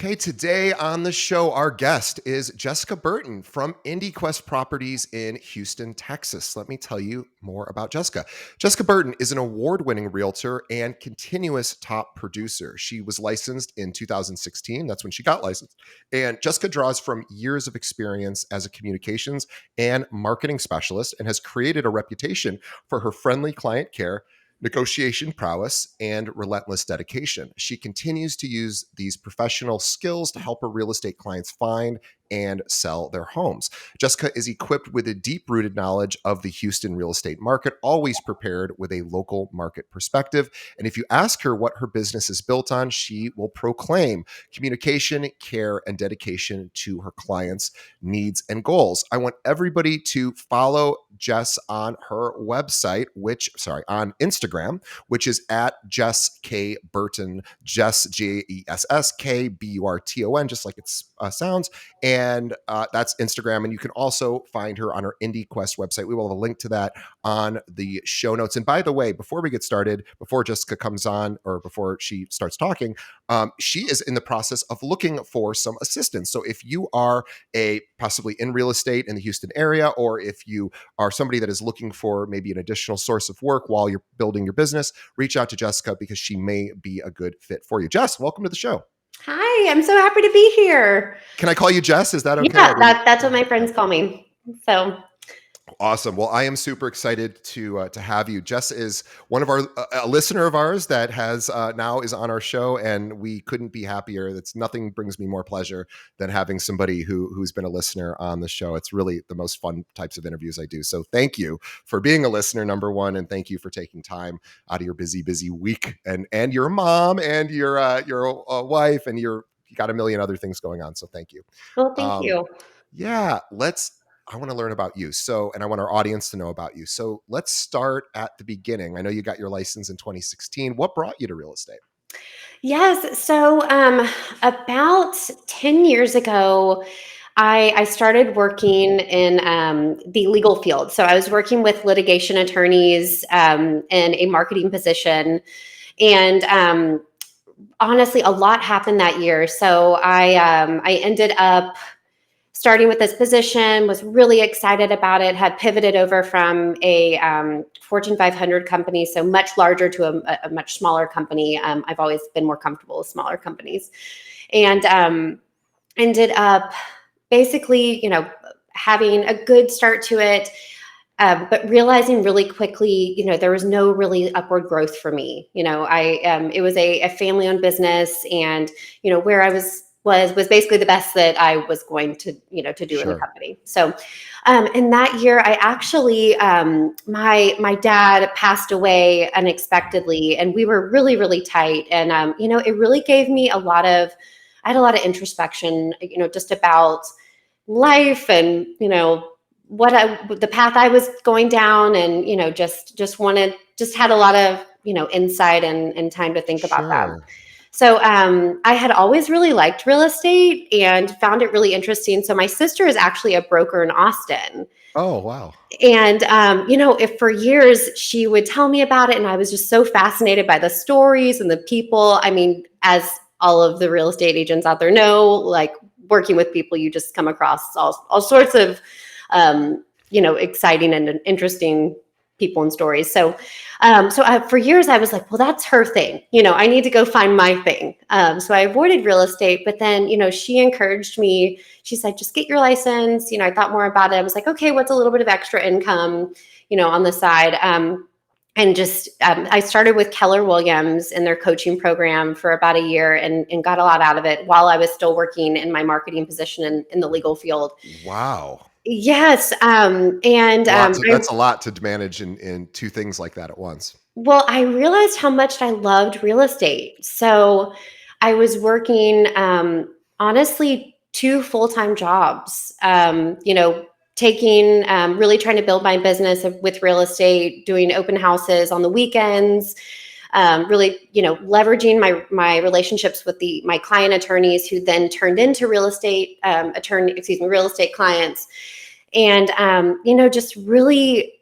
Okay, today on the show, our guest is Jessica Burton from IndieQuest Properties in Houston, Texas. Let me tell you more about Jessica. Jessica Burton is an award-winning realtor and continuous top producer. She was licensed in 2016. That's when she got licensed. And Jessica draws from years of experience as a communications and marketing specialist and has created a reputation for her friendly client care, negotiation prowess, and relentless dedication. She continues to use these professional skills to help her real estate clients find and sell their homes. Jessica is equipped with a deep-rooted knowledge of the Houston real estate market, always prepared with a local market perspective. And if you ask her what her business is built on, she will proclaim communication, care, and dedication to her clients' needs and goals. I want everybody to follow Jess on her website, on Instagram, which is at Jess K Burton, Jess JessKBurton, just like it sounds. And that's Instagram. And you can also find her on her IndieQuest website. We will have a link to that on the show notes. And by the way, before we get started, before Jessica comes on or before she starts talking, she is in the process of looking for some assistance. So if you are possibly in real estate in the Houston area, or if you are somebody that is looking for maybe an additional source of work while you're building your business, reach out to Jessica because she may be a good fit for you. Jess, welcome to the show. Hi, I'm so happy to be here. Can I call you Jess? Is that okay? Yeah, that's what my friends call me. So awesome. Well, I am super excited to have you. Jess is one of our a listener of ours that has now is on our show, and we couldn't be happier. That's nothing brings me more pleasure than having somebody who's been a listener on the show. It's really the most fun types of interviews I do. So thank you for being a listener, number one, and thank you for taking time out of your busy week, and your mom and your wife, and you got a million other things going on. So thank you. well, thank you. Yeah, I want to learn about you. And I want our audience to know about you. So let's start at the beginning. I know you got your license in 2016. What brought you to real estate? Yes. So about 10 years ago, I started working in the legal field. So I was working with litigation attorneys in a marketing position. And honestly, a lot happened that year. So I ended up starting with this position, was really excited about it, had pivoted over from a Fortune 500 company, so much larger, to a much smaller company. I've always been more comfortable with smaller companies. And ended up basically, having a good start to it, but realizing really quickly, there was no really upward growth for me. It was a family-owned business, and where I was basically the best that I was going to, to do in the company. So, in that year, I actually, my dad passed away unexpectedly, and we were really, really tight. And, it really gave me I had a lot of introspection, just about life and, the path I was going down, and, just had a lot of, insight and time to think about that. So I had always really liked real estate and found it really interesting. So my sister is actually a broker in Austin. Oh, wow. And, if for years she would tell me about it, and I was just so fascinated by the stories and the people. I mean, as all of the real estate agents out there know, like working with people, you just come across all sorts of, exciting and interesting people and stories. So, for years I was like, well, that's her thing. I need to go find my thing. So I avoided real estate, but then, she encouraged me. She said, just get your license. I thought more about it. I was like, okay, what's a little bit of extra income, on the side? And just, I started with Keller Williams in their coaching program for about a year, and got a lot out of it while I was still working in my marketing position in the legal field. Wow. Yes. That's a lot to manage in two things like that at once. Well, I realized how much I loved real estate. So I was working, honestly, 2 full-time jobs, really trying to build my business with real estate, doing open houses on the weekends, really, leveraging my relationships with my client attorneys, who then turned into real estate clients. And, just really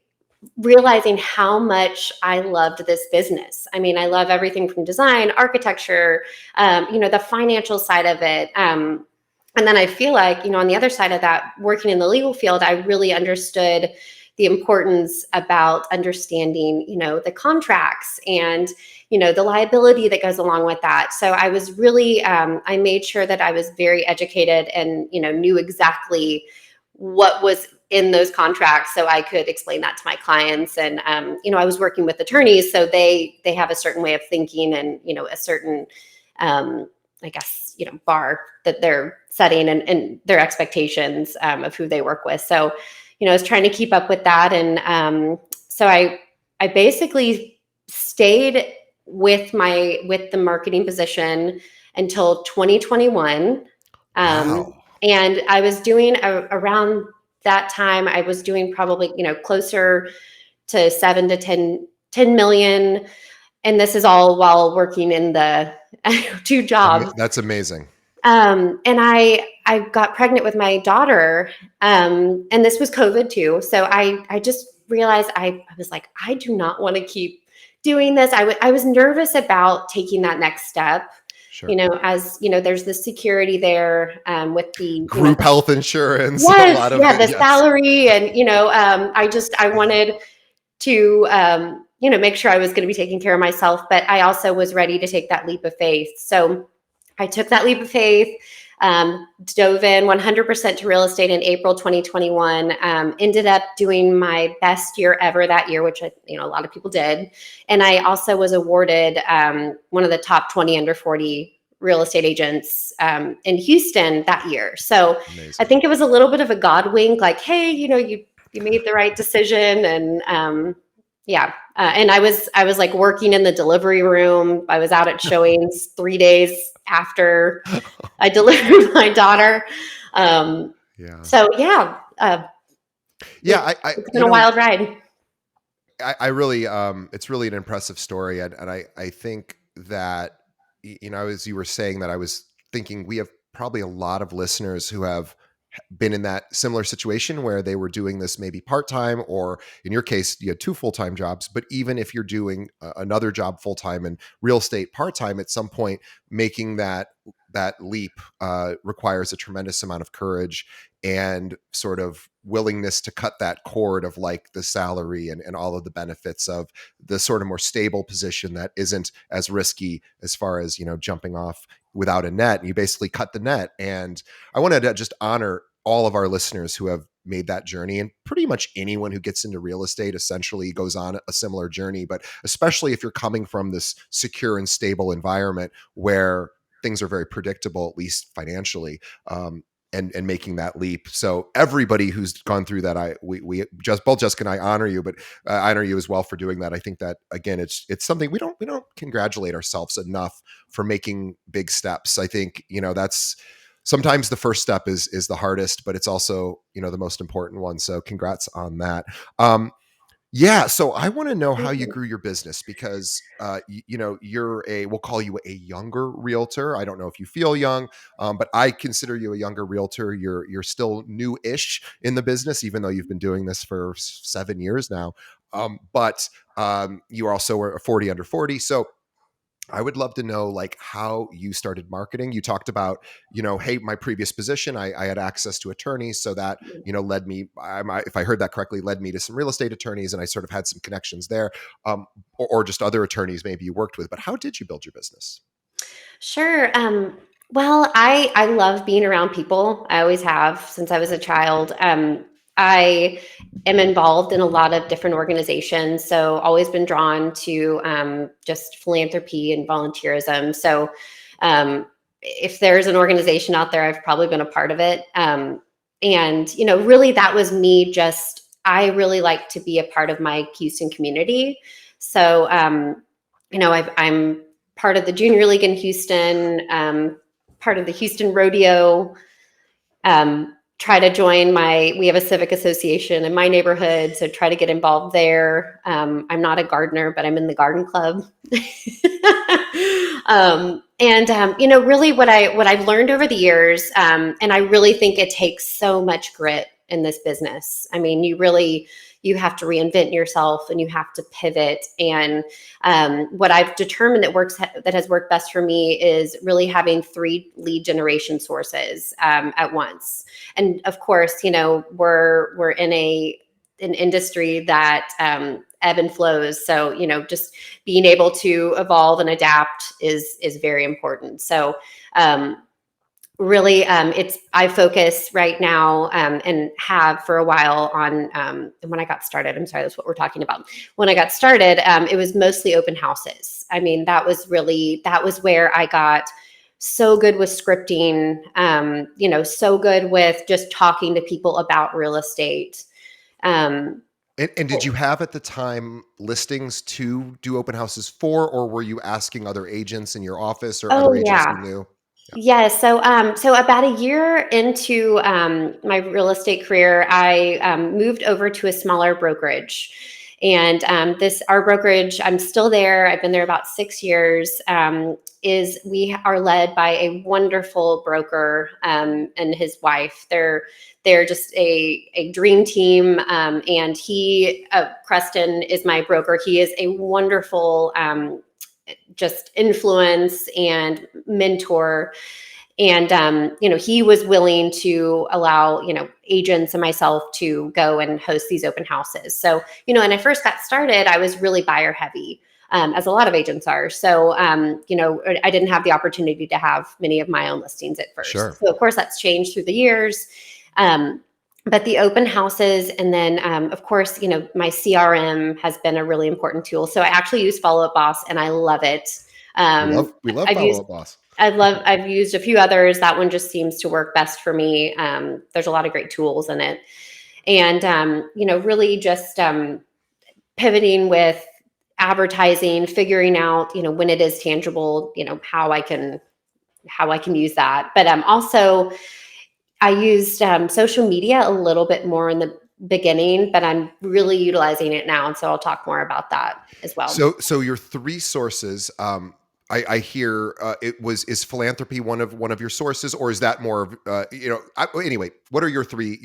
realizing how much I loved this business. I mean, I love everything from design, architecture, the financial side of it. And then I feel like, on the other side of that, working in the legal field, I really understood the importance about understanding, the contracts and, the liability that goes along with that. So I was really, I made sure that I was very educated and, knew exactly what was in those contracts so I could explain that to my clients. And, I was working with attorneys, so they have a certain way of thinking and, a certain, I guess, bar that they're setting and their expectations of who they work with. So, I was trying to keep up with that. And so I basically stayed with the marketing position until 2021. Wow. And I was doing around that time, I was doing probably, closer to 7 to 10 million. And this is all while working in the two jobs. That's amazing. And I got pregnant with my daughter, and this was COVID too. So I just realized I was like, I do not want to keep doing this. I was nervous about taking that next step. Sure. As there's the security there, with the Group health insurance, a yes, lot of yeah, it. the Yes. salary, and I wanted to make sure I was going to be taking care of myself, but I also was ready to take that leap of faith. So I took that leap of faith, dove in 100% to real estate in April 2021, ended up doing my best year ever that year, which a lot of people did. And I also was awarded one of the top 20 under 40 real estate agents in Houston that year. So I Amazing. think it was a little bit of a God wink, like, hey, you made the right decision. And yeah. And I was like working in the delivery room. I was out at showings 3 days after I delivered my daughter. Yeah. So yeah, Yeah. I it's been a wild ride. I really, it's really an impressive story. And I think that, as you were saying that, I was thinking we have probably a lot of listeners who have been in that similar situation where they were doing this maybe part-time, or in your case you had two full-time jobs. But even if you're doing another job full-time and real estate part-time, at some point making that leap requires a tremendous amount of courage and sort of willingness to cut that cord of like the salary and all of the benefits of the sort of more stable position that isn't as risky as far as jumping off without a net. And you basically cut the net. And I wanted to just honor all of our listeners who have made that journey, and pretty much anyone who gets into real estate essentially goes on a similar journey. But especially if you're coming from this secure and stable environment where things are very predictable, at least financially, and making that leap. So everybody who's gone through that, we just both Jessica and I honor you, but I honor you as well for doing that. I think that again, it's something we don't congratulate ourselves enough for making big steps. I think that's sometimes the first step is the hardest, but it's also the most important one. So congrats on that. Yeah. So I want to know how Thank you you. grew your business, because, we'll call you a younger realtor. I don't know if you feel young, but I consider you a younger realtor. You're still new-ish in the business, even though you've been doing this for 7 years now. But you also are 40 under 40. So I would love to know like how you started marketing. You talked about, hey, my previous position, I had access to attorneys. So that, led me, if I heard that correctly, led me to some real estate attorneys, and I sort of had some connections there, or just other attorneys maybe you worked with. But how did you build your business? Sure. Well, I love being around people. I always have since I was a child. I am involved in a lot of different organizations, so always been drawn to just philanthropy and volunteerism. So if there's an organization out there, I've probably been a part of it. And really, that was me. Just I really like to be a part of my Houston community. So I'm part of the Junior League in Houston, part of the Houston Rodeo. Try to join we have a civic association in my neighborhood, so try to get involved there. I'm not a gardener, but I'm in the garden club. Really what I've learned over the years, and I really think it takes so much grit in this business. I mean, you have to reinvent yourself and you have to pivot. And what I've determined that has worked best for me is really having three lead generation sources at once. And of course, we're in an industry that ebb and flows. So, just being able to evolve and adapt is very important. So, really, I focus right now and have for a while on when I got started. I'm sorry, that's what we're talking about. When I got started, it was mostly open houses. I mean, that was where I got so good with scripting, so good with just talking to people about real estate. Um, And did you have at the time listings to do open houses for, or were you asking other agents in your office or other oh agents you yeah. knew? Yeah. Yeah, so about a year into my real estate career, I moved over to a smaller brokerage, and this our brokerage. I'm still there. I've been there about 6 years. Is we are led by a wonderful broker and his wife. They're just a dream team, and Preston is my broker. He is a wonderful. Just influence and mentor, and he was willing to allow agents and myself to go and host these open houses. So when I first got started, I was really buyer heavy, as a lot of agents are. So I didn't have the opportunity to have many of my own listings at first. Sure. So of course that's changed through the years. But the open houses, and then of course my CRM has been a really important tool. So I actually use Follow Up Boss and I love it. We love I've Follow used Up Boss. I've used a few others. That one just seems to work best for me. There's a lot of great tools in it. And really just pivoting with advertising, figuring out when it is tangible, how I can use that. But also I used social media a little bit more in the beginning, but I'm really utilizing it now, and so I'll talk more about that as well. So your three sources, I hear is philanthropy one of your sources, or is that more of anyway? What are your three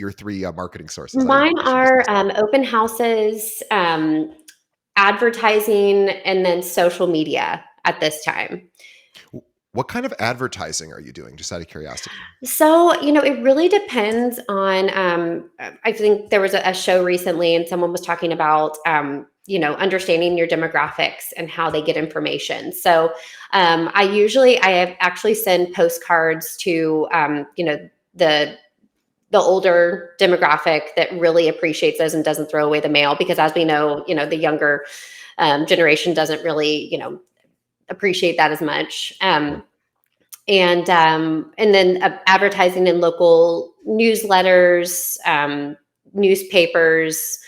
marketing sources? I Mine should just are ask that. open houses, advertising, and then social media at this time. What kind of advertising are you doing? Just out of curiosity. So, it really depends on. I think there was a show recently, and someone was talking about, understanding your demographics and how they get information. So, I have actually send postcards to, the the older demographic that really appreciates those and doesn't throw away the mail, because as we know, the younger generation doesn't really, appreciate that as much. And then advertising in local newsletters, newspapers,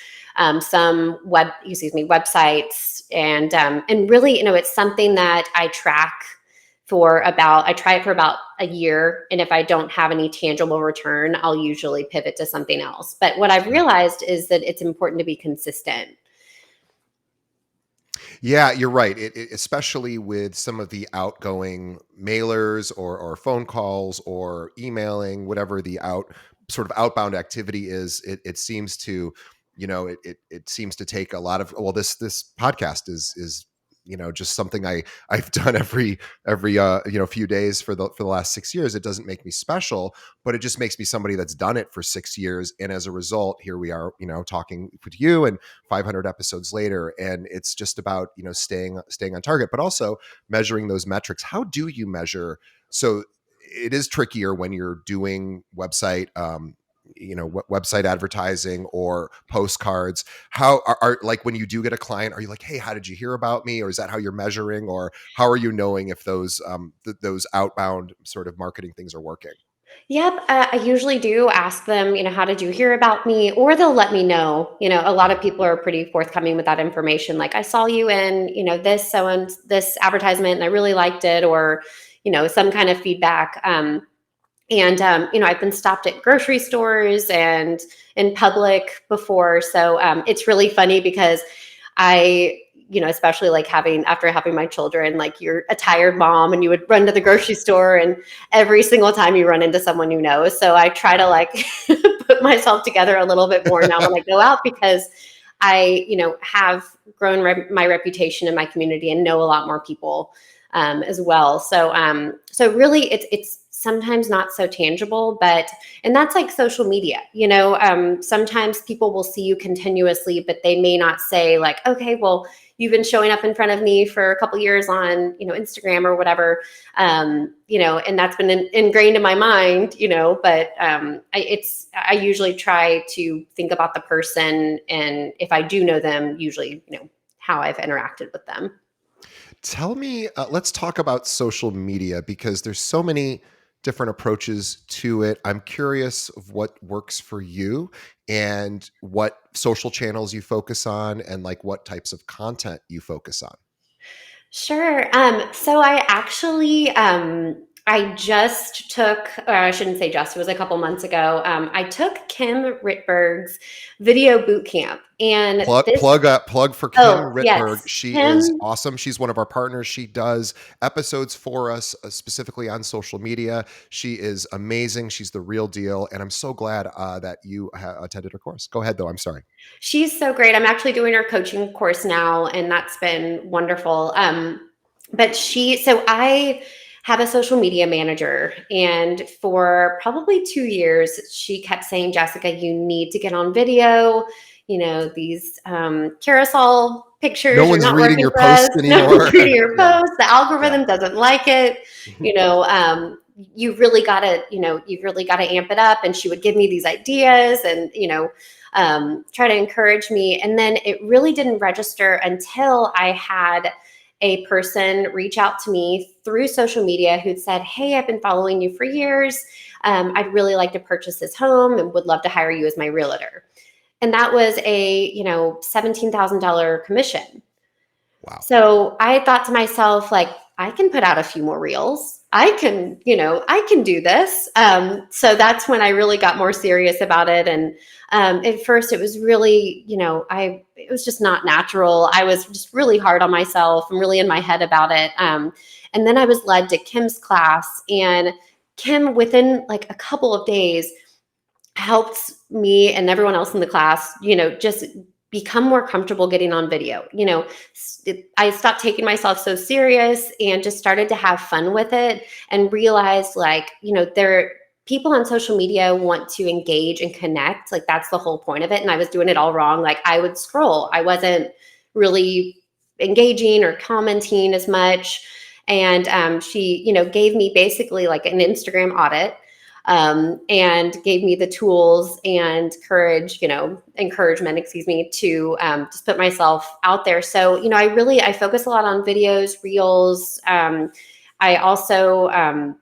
some websites, and really, it's something that I try it for about a year, and if I don't have any tangible return, I'll usually pivot to something else. But what I've realized is that it's important to be consistent. Yeah, you're right. Especially with some of the outgoing mailers or phone calls or emailing, whatever the sort of outbound activity is, it seems to, it seems to take a lot of. Well, this podcast is just something I've done every few days for the last 6 years. It doesn't make me special, but it just makes me somebody that's done it for 6 years, and as a result, here we are, talking with you and 500 episodes later, and it's just about staying on target, but also measuring those metrics. How do you measure? So it is trickier when you're doing website advertising or postcards. How are like when you do get a client, are you like, hey, how did you hear about me? Or is that how you're measuring? Or how are you knowing if those outbound sort of marketing things are working? Yep, I usually do ask them, how did you hear about me? Or they'll let me know. A lot of people are pretty forthcoming with that information. Like, I saw you in, this so and this advertisement, and I really liked it, or some kind of feedback. And I've been stopped at grocery stores and in public before, so it's really funny because I, especially like after having my children, like, you're a tired mom and you would run to the grocery store, and every single time you run into someone So I try to like put myself together a little bit more now when I go out, because I, have grown my reputation in my community and know a lot more people as well. So really, it's sometimes not so tangible, but and that's like social media. Sometimes people will see you continuously, but they may not say like, okay, well, you've been showing up in front of me for a couple years on Instagram or whatever, and that's been ingrained in my mind, but I usually try to think about the person, and if I do know them, usually how I've interacted with them. Tell me, let's talk about social media because there's so many different approaches to it. I'm curious of what works for you and what social channels you focus on and like what types of content you focus on. Sure. So I actually, I just took, or I shouldn't say just, it was a couple months ago. I took Kim Ritberg's video boot camp, and this, Plug for Kim oh, Ritberg. yes, She is Kim. awesome. She's one of our partners. She does episodes for us specifically on social media. She is amazing. She's the real deal, and I'm so glad that you attended her course. Go ahead, though. I'm sorry. She's so great. I'm actually doing her coaching course now, and that's been wonderful. So I have a social media manager, and for probably 2 years, she kept saying, Jessica, you need to get on video. These carousel No pictures are one's not reading working your for us. posts No one's anymore. reading your Yeah, posts. The yeah. algorithm doesn't like it. You've really got to amp it up. And she would give me these ideas, and try to encourage me. And then it really didn't register until I had a person reach out to me through social media who'd said, hey, I've been following you for years. I'd really like to purchase this home and would love to hire you as my realtor. And that was a $17,000 commission. Wow. So I thought to myself, like, I can put out a few more reels. I can do this. So that's when I really got more serious about it. And at first, it was really, it was just not natural. I was just really hard on myself and really in my head about it. And then I was led to Kim's class, and Kim, within like a couple of days, helped me and everyone else in the class, just become more comfortable getting on video. I stopped taking myself so serious and just started to have fun with it, and realized like, there people on social media want to engage and connect. Like that's the whole point of it. And I was doing it all wrong. Like I would scroll. I wasn't really engaging or commenting as much. And she, gave me basically like an Instagram audit, and gave me the tools and encouragement, to just put myself out there. So, I focus a lot on videos, reels. I also, I'm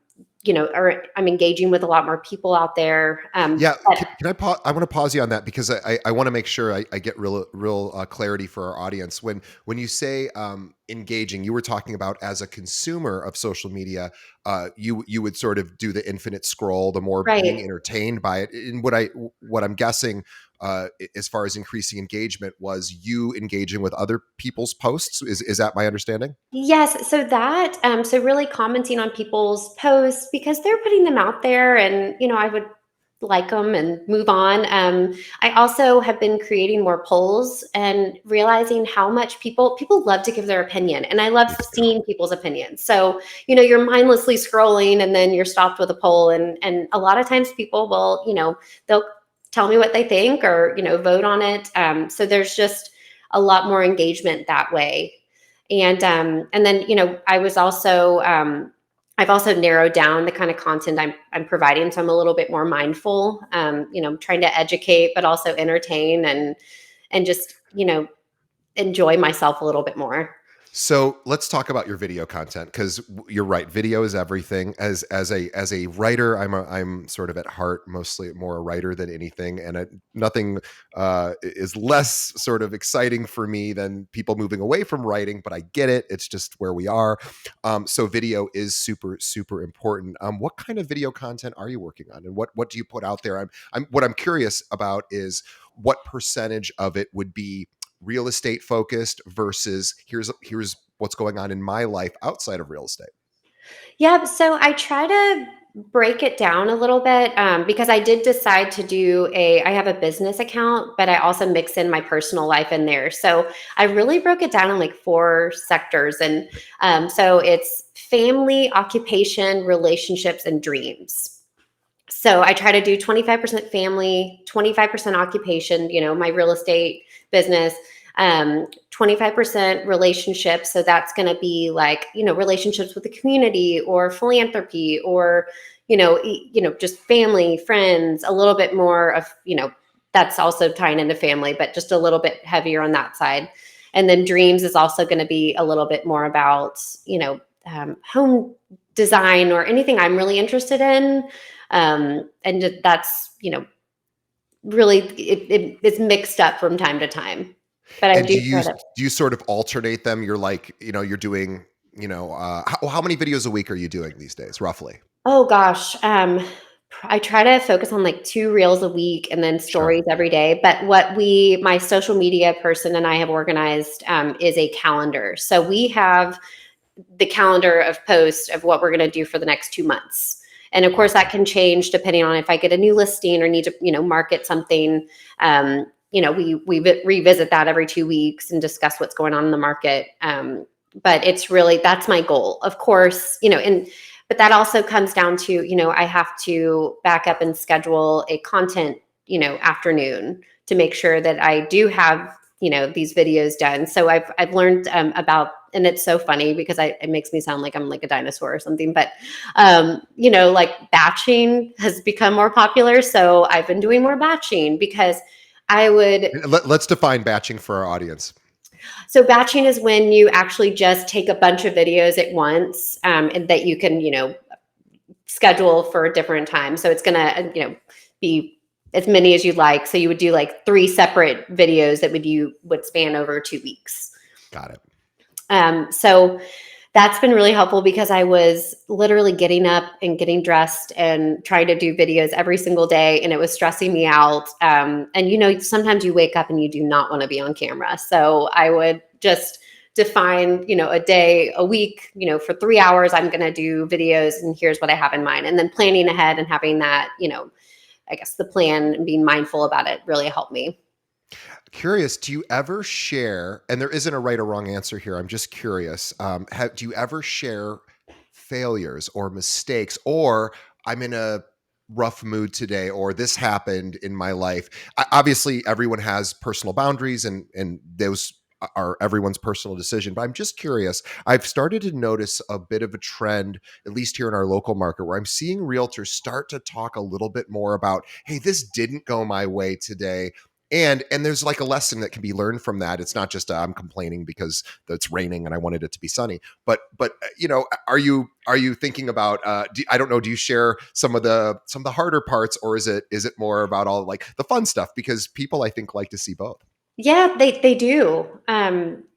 engaging with a lot more people out there. Yeah, But can I I want to pause you on that because I want to make sure I get real clarity for our audience. When you say engaging, you were talking about as a consumer of social media, you would sort of do the infinite scroll, the more being right. entertained by it. And what I'm guessing, as far as increasing engagement, was you engaging with other people's posts. Is that my understanding? Yes, so really commenting on people's posts because they're putting them out there, and I would like them and move on. I also have been creating more polls and realizing how much people love to give their opinion, and I love Me too. seeing people's opinions. So you're mindlessly scrolling, and then you're stopped with a poll, and a lot of times people will they'll tell me what they think, or vote on it. So there's just a lot more engagement that way. And then I was also I've also narrowed down the kind of content I'm providing, so I'm a little bit more mindful. Trying to educate, but also entertain, and just enjoy myself a little bit more. So let's talk about your video content because you're right. Video is everything. As a writer, I'm sort of at heart mostly more a writer than anything, and nothing is less sort of exciting for me than people moving away from writing. But I get it; it's just where we are. So video is super important. What kind of video content are you working on, and what do you put out there? What I'm curious about is what percentage of it would be real estate focused versus here's what's going on in my life outside of real estate. Yeah, so I try to break it down a little bit because I did decide to I have a business account, but I also mix in my personal life in there. So I really broke it down in like four sectors. And so it's family, occupation, relationships, and dreams. So I try to do 25% family, 25% occupation, my real estate business, 25% relationships. So that's going to be like, relationships with the community or philanthropy or, just family, friends, a little bit more of, that's also tying into family, but just a little bit heavier on that side. And then dreams is also going to be a little bit more about, home design or anything I'm really interested in. And that's, really it's mixed up from time to time. But I And do try to. do you sort of alternate them? You're like, you're doing, how many videos a week are you doing these days, roughly? Oh gosh, I try to focus on like 2 reels a week and then Sure. stories every day. But my social media person and I have organized is a calendar. So we have the calendar of posts of what we're going to do for the next 2 months. And of course, that Awesome. can change depending on if I get a new listing or need to, market something. We revisit that every 2 weeks and discuss what's going on in the market. But it's really that's my goal, of course. But that also comes down to I have to back up and schedule a content afternoon to make sure that I do have these videos done. So I've learned about, and it's so funny because it makes me sound like I'm like a dinosaur or something, but like batching has become more popular. So I've been doing more batching because I would. Let's define batching for our audience. So batching is when you actually just take a bunch of videos at once, and that you can schedule for a different time. So it's gonna be as many as you'd like. So you would do like 3 separate videos that would span over 2 weeks. Got it. So that's been really helpful because I was literally getting up and getting dressed and trying to do videos every single day, and it was stressing me out. And sometimes you wake up and you do not want to be on camera. So I would just define, a day, a week, for 3 hours, I'm going to do videos, and here's what I have in mind. And then planning ahead and having that, I guess the plan and being mindful about it really helped me. Curious, do you ever share, and there isn't a right or wrong answer here, I'm just curious, do you ever share failures or mistakes, or I'm in a rough mood today, or this happened in my life? Obviously, everyone has personal boundaries, and those are everyone's personal decision. But I'm just curious. I've started to notice a bit of a trend, at least here in our local market, where I'm seeing realtors start to talk a little bit more about, hey, this didn't go my way today. And there's like a lesson that can be learned from that. It's not just I'm complaining because it's raining and I wanted it to be sunny. But are you thinking about I don't know, do you share some of the harder parts, or is it more about all like the fun stuff, because people I think like to see both? Yeah, they do.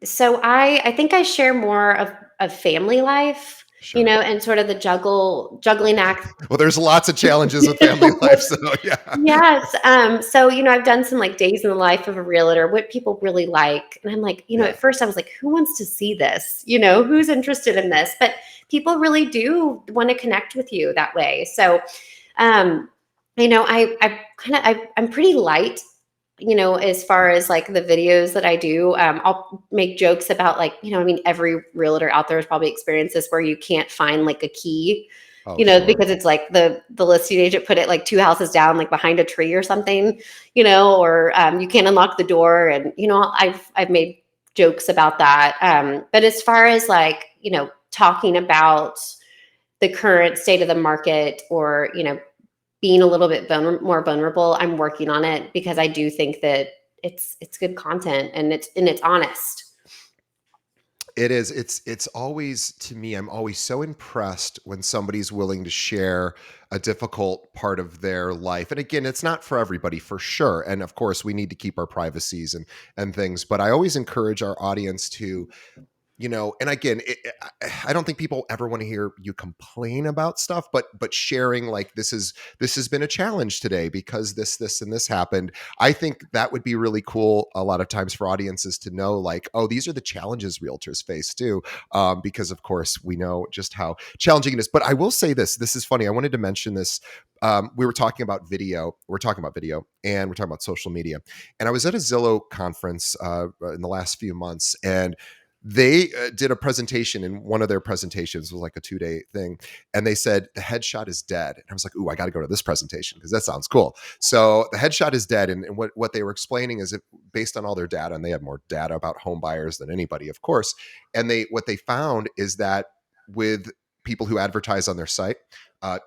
So I think I share more of family life, Sure. and sort of the juggling act. Well, there's lots of challenges with family life, so yeah. Yes. So, I've done some like days in the life of a realtor, what people really like. And I'm like, Yeah. at first I was like, who wants to see this? Who's interested in this? But people really do want to connect with you that way. So, um, I'm pretty light, as far as like the videos that I do. I'll make jokes about like, every realtor out there has probably experienced this where you can't find like a key, Oh, sure. because it's like the listing agent put it like 2 houses down, like behind a tree or something, or you can't unlock the door. And, I've made jokes about that. But as far as like, talking about the current state of the market or, being a little bit more vulnerable, I'm working on it because I do think that it's good content and it's honest. It is. It's always, to me, I'm always so impressed when somebody's willing to share a difficult part of their life. And again, it's not for everybody, for sure. And of course, we need to keep our privacies and things. But I always encourage our audience to And again, I don't think people ever want to hear you complain about stuff, but sharing like this has been a challenge today because this and this happened. I think that would be really cool a lot of times for audiences to know, like, oh, these are the challenges realtors face too, because of course we know just how challenging it is. But I will say this: this is funny. I wanted to mention this. We were talking about video. We're talking about video, and we're talking about social media. And I was at a Zillow conference in the last few months, and they did a presentation, and one of their presentations was like a 2-day thing, and they said the headshot is dead. And I was like, ooh, I got to go to this presentation because that sounds cool. So the headshot is dead, and what they were explaining is, based on all their data, and they have more data about home buyers than anybody, of course, and what they found is that with people who advertise on their site,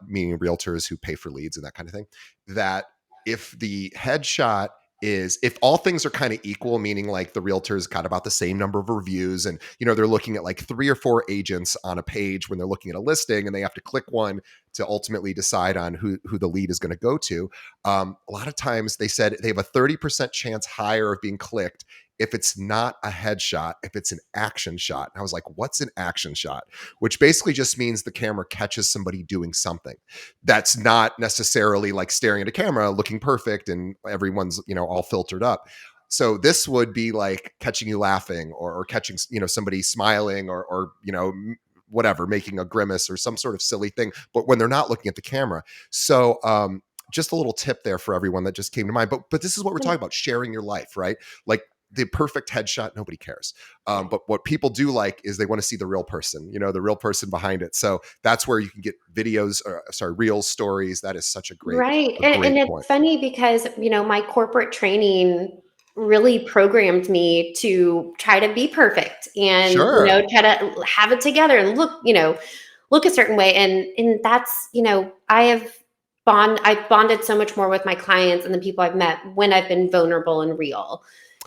meaning realtors who pay for leads and that kind of thing, that if the headshot is, if all things are kind of equal, meaning like the realtors got about the same number of reviews, and they're looking at like 3 or 4 agents on a page when they're looking at a listing, and they have to click one to ultimately decide on who the lead is going to go to. A lot of times they said they have a 30% chance higher of being clicked if it's not a headshot, if it's an action shot. And I was like, what's an action shot? Which basically just means the camera catches somebody doing something that's not necessarily like staring at a camera looking perfect and everyone's all filtered up. So this would be like catching you laughing, or catching somebody smiling, or whatever, making a grimace or some sort of silly thing, but when they're not looking at the camera. So just a little tip there for everyone that just came to mind. But this is what we're talking about: sharing your life, right? Like, the perfect headshot, nobody cares. But what people do like is they want to see the real person, the real person behind it. So that's where you can get videos, or sorry, real stories. That is such a great, Right. a And great point. it's funny because, my corporate training really programmed me to try to be perfect and, Sure. try to have it together and look a certain way. And that's, I've bonded so much more with my clients and the people I've met when I've been vulnerable and real.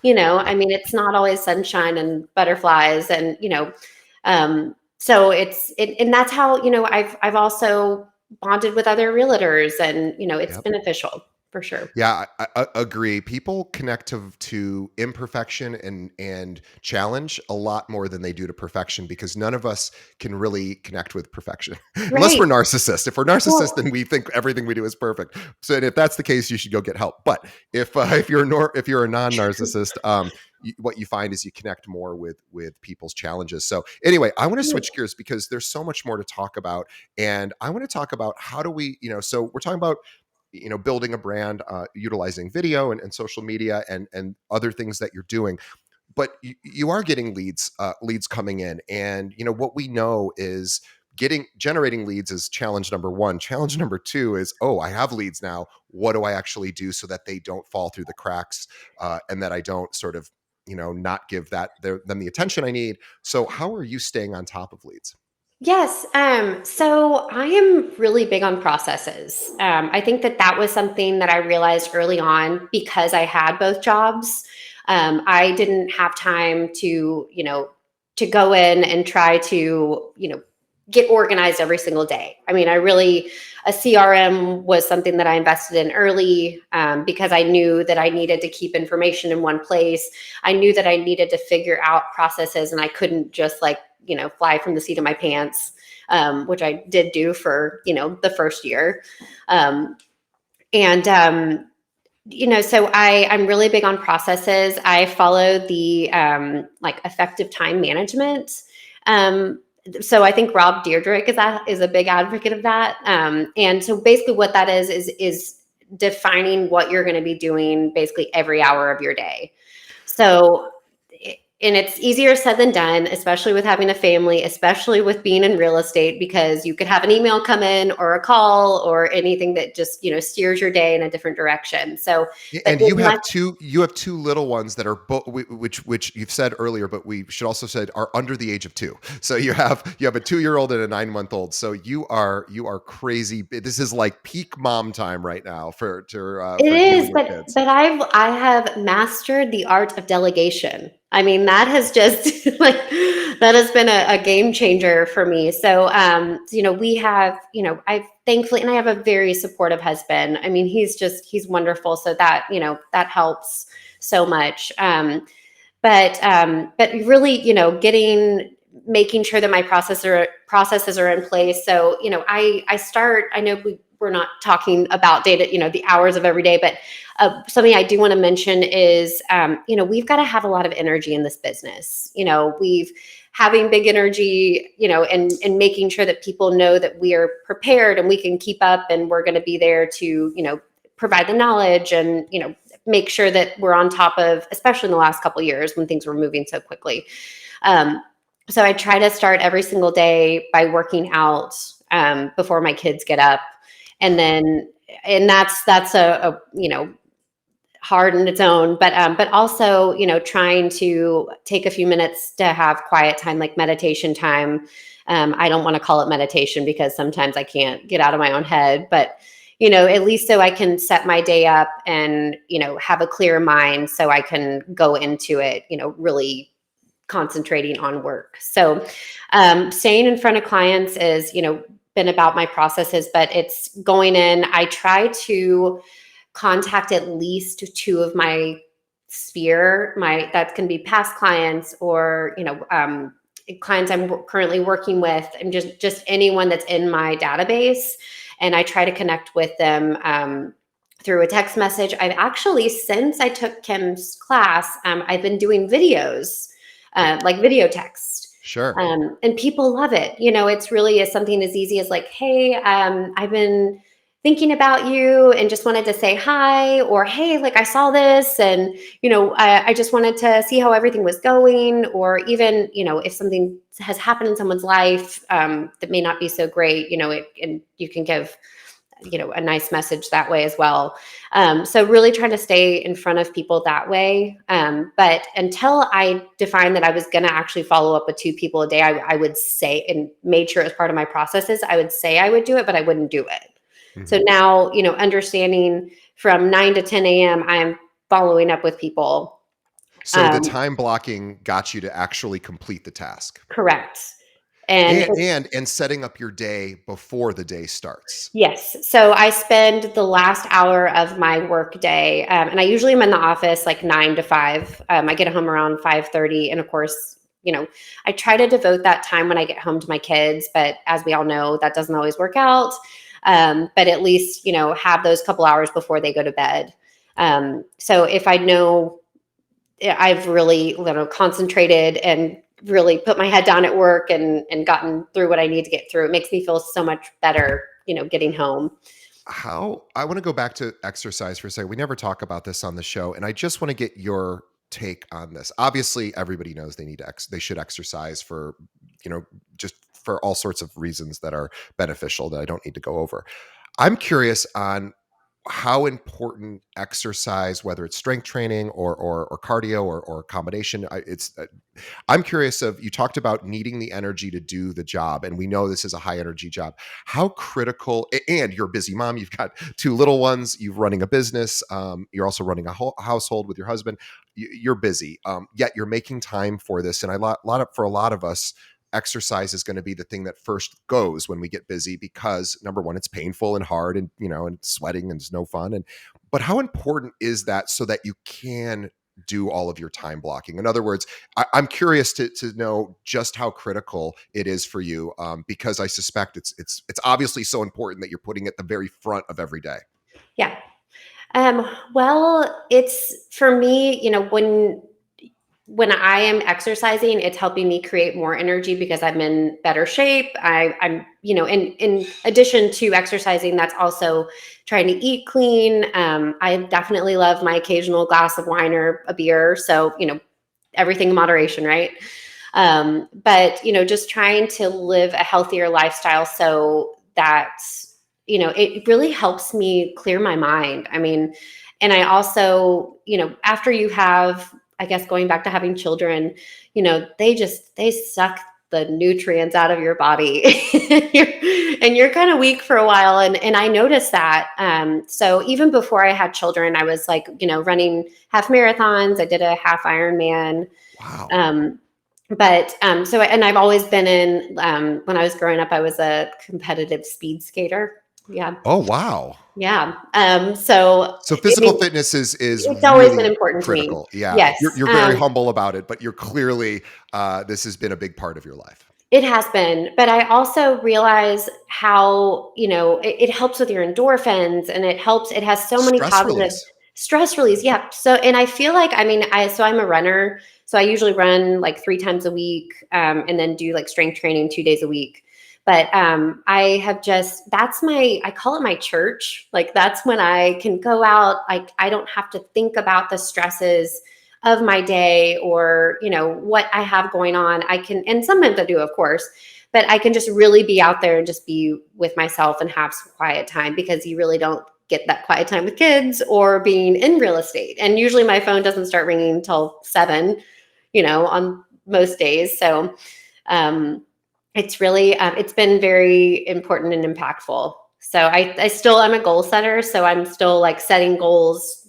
I Yep. mean, it's not always sunshine and butterflies and, so and that's how, I've also bonded with other realtors, and it's Yep. beneficial for sure. Yeah, I agree. People connect to imperfection and challenge a lot more than they do to perfection, because none of us can really connect with perfection unless we're Right. narcissists. If we're narcissists, Well, then we think everything we do is perfect. So, and if that's the case, you should go get help. But if you're a non-narcissist, what you find is you connect more with people's challenges. So anyway, I want to switch gears because there's so much more to talk about, and I want to talk about how do we, so we're talking about building a brand, utilizing video and social media and other things that you're doing. But you are getting leads coming in, and what we know is generating leads is challenge number one. Challenge number two is, oh, I have leads now. What do I actually do so that they don't fall through the cracks, and that I don't sort of not give them the attention I need? So how are you staying on top of leads? yes. So I am really big on processes. I think that was something that I realized early on because I had both jobs. I didn't have time to go in and try to, get organized every single day. I mean, a CRM was something that I invested in early, because I knew that I needed to keep information in one place. I knew that I needed to figure out processes, and I couldn't just fly from the seat of my pants, which I did do for, the first year. Um, and, so I'm really big on processes. I follow the like effective time management. So I think Rob Deirdrick is a big advocate of that. And so basically what that is defining what you're going to be doing basically every hour of your day. So, and it's easier said than done, especially with having a family, especially with being in real estate, because you could have an email come in or a call or anything that just, steers your day in a different direction. So, but And as much you have two little ones that are which you've said earlier, but we should also said are under the age of 2. So you have a 2-year-old and a 9-month-old. So you are crazy. This is like peak mom time right now it for is, dealing with but kids. I have mastered the art of delegation. I mean, that has just that has been a game changer for me. So, we have, I've thankfully, and I have a very supportive husband. I mean, he's wonderful. So that, that helps so much. But really, getting making sure that my processes are in place. So, I know we're not talking about data, the hours of every day, but something I do want to mention is, we've got to have a lot of energy in this business. We've having big energy, and making sure that people know that we are prepared and we can keep up and we're going to be there to, provide the knowledge and, make sure that we're on top of, especially in the last couple of years when things were moving so quickly. Um, so I try to start every single day by working out before my kids get up, and then that's a hard in its own, but also trying to take a few minutes to have quiet time, like meditation time. I don't want to call it meditation because sometimes I can't get out of my own head, but at least so I can set my day up and have a clear mind so I can go into it really concentrating on work. So staying in front of clients is been about my processes, but it's going in. I try to contact at least two of my sphere, that can be past clients or clients I'm currently working with, and just anyone that's in my database, and I try to connect with them through a text message. I've actually, since I took Kim's class, I've been doing videos, like video text. Sure. And people love it. It's really is something as easy as like, hey, I've been thinking about you and just wanted to say hi, or hey, like I saw this and I just wanted to see how everything was going, or even if something has happened in someone's life that may not be so great, and you can give a nice message that way as well. So really trying to stay in front of people that way. But until I defined that I was going to actually follow up with 2 people a day, I would say, and made sure as part of my processes, I would say I would do it, but I wouldn't do it. So Mhm. now, understanding from 9 to 10 a.m., I'm following up with people. So the Um, time blocking got you to actually complete the task. Correct. And And setting up your day before the day starts. yes. So I spend the last hour of my work day, and I usually am in the office like 9 to 5. I get home around 5:30, and of course, I try to devote that time when I get home to my kids. But as we all know, that doesn't always work out. But at least have those couple hours before they go to bed. So if I know I've really concentrated and really put my head down at work and gotten through what I need to get through, it makes me feel so much better, getting home. How I want to go back to exercise for a second. We never talk about this on the show, and I just want to get your take on this. Obviously, everybody knows they should exercise for, you know, just for all sorts of reasons that are beneficial that I don't need to go over. I'm curious on how important exercise, whether it's strength training or cardio or a combination. I'm curious of, you talked about needing the energy to do the job, and we know this is a high energy job. How critical, and you're a busy mom, you've got 2 little ones, you're running a business, you're also running a whole household with your husband. You're busy, yet you're making time for this. And for a lot of us, exercise is going to be the thing that first goes when we get busy, because number one, it's painful and hard, and and sweating, and it's no fun. And but how important is that so that you can do all of your time blocking? In other words, I'm curious to know just how critical it is for you, because I suspect it's obviously so important that you're putting it at the very front of every day. Yeah. Well, it's for me, when I am exercising, it's helping me create more energy because I'm in better shape. I'm, in addition to exercising, that's also trying to eat clean. I definitely love my occasional glass of wine or a beer. So, everything in moderation, right? But, just trying to live a healthier lifestyle so that, it really helps me clear my mind. I mean, and I also, after you have, I guess going back to having children, they suck the nutrients out of your body. And you're kind of weak for a while. And I noticed that. So even before I had children, I was like, running half marathons. I did a half Ironman. Wow. Um, and I've always been in, when I was growing up, I was a competitive speed skater. Yeah. Oh, wow. Yeah. So So I physical mean, fitness is it's always been really important to me. critical. Yeah. Yes. You're very humble about it, but you're clearly this has been a big part of your life. It has been, but I also realize how, it helps with your endorphins and it has so many Stress positive release. stress release. Yeah. So, and I feel like, so I'm a runner. So I usually run like 3 times a week, and then do like strength training 2 days a week. But I have I call it my church. Like that's when I can go out. Like I don't have to think about the stresses of my day or what I have going on. I can, and sometimes I do, of course, but I can just really be out there and just be with myself and have some quiet time, because you really don't get that quiet time with kids or being in real estate. And usually my phone doesn't start ringing until 7, on most days. So um, it's really it's been very important and impactful. So I still, I'm a goal setter, so I'm still like setting goals,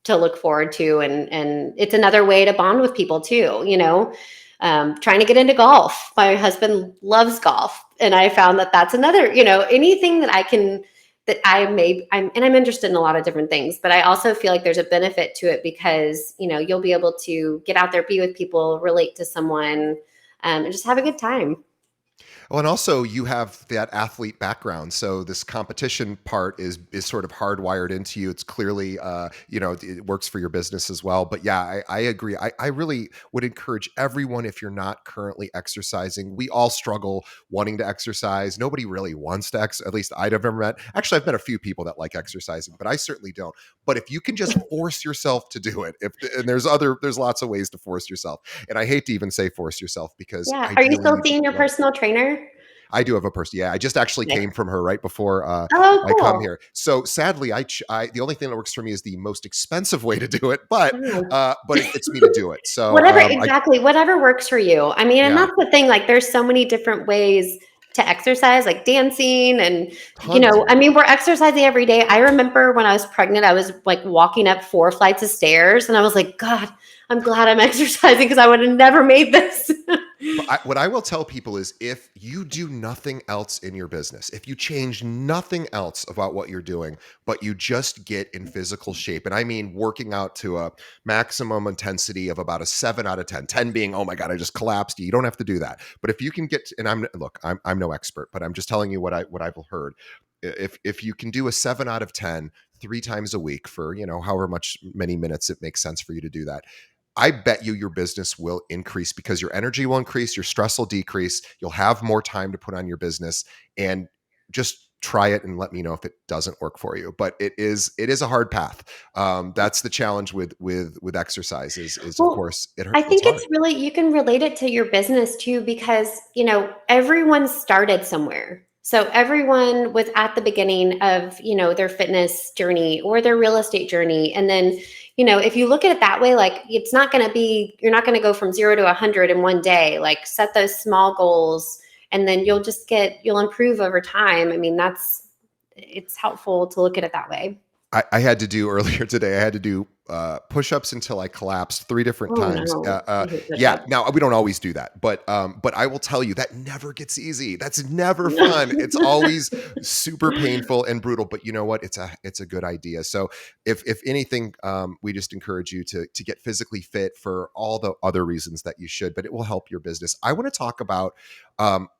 to look forward to, and it's another way to bond with people too, trying to get into golf. My husband loves golf, and I found that that's another, anything that I can, that I'm interested in a lot of different things, but I also feel like there's a benefit to it because you'll be able to get out there, be with people, relate to someone, and just have a good time. Well, and also you have that athlete background, so this competition part is sort of hardwired into you. It's clearly, it works for your business as well. But yeah, I agree. I really would encourage everyone, if you're not currently exercising, we all struggle wanting to exercise. Nobody really wants to at least I've ever met. Actually, I've met a few people that like exercising, but I certainly don't. But if you can just force yourself to do it, and there's lots of ways to force yourself. And I hate to even say force yourself because Yeah. Are you ideally still you just seeing your want. personal trainer? I do have a person. Yeah, I just actually Nice. came from her right before Oh, I come cool. here. So sadly, the only thing that works for me is the most expensive way to do it, but it gets me to do it. So Whatever, I exactly, whatever works for you. I mean, and yeah, that's the thing, like, there's so many different ways to exercise, like dancing and, tons. I mean, we're exercising every day. I remember when I was pregnant, I was, like, walking up 4 flights of stairs, and I was like, "God, I'm glad I'm exercising because I would have never made this." But what I will tell people is if you do nothing else in your business, if you change nothing else about what you're doing, but you just get in physical shape, and I mean working out to a maximum intensity of about a 7 out of 10, 10 being, oh my God, I just collapsed. You don't have to do that. But if you can get, and I'm no expert, but I'm just telling you what I've heard. If you can do a 7 out of 10 3 times a week for, however much many minutes it makes sense for you to do that, I bet you your business will increase because your energy will increase, your stress will decrease, you'll have more time to put on your business, and just try it and let me know if it doesn't work for you. But it is a hard path. That's the challenge with exercise is of Well, course I it's think hard. it's really, you can relate it to your business too, because, everyone started somewhere. So everyone was at the beginning of, their fitness journey or their real estate journey. And then, if you look at it that way, like you're not going to go from 0 to 100 in one day. Like set those small goals, and then you'll improve over time. I mean, it's helpful to look at it that way. I had to do earlier today. I had to do push-ups until I collapsed 3 different Oh times. no, I hate Yeah. push-ups. Now we don't always do that, but I will tell you that never gets easy. That's never No. fun. It's always super painful and brutal. But you know what? It's a good idea. So if anything, we just encourage you to get physically fit for all the other reasons that you should. But it will help your business. I want to talk about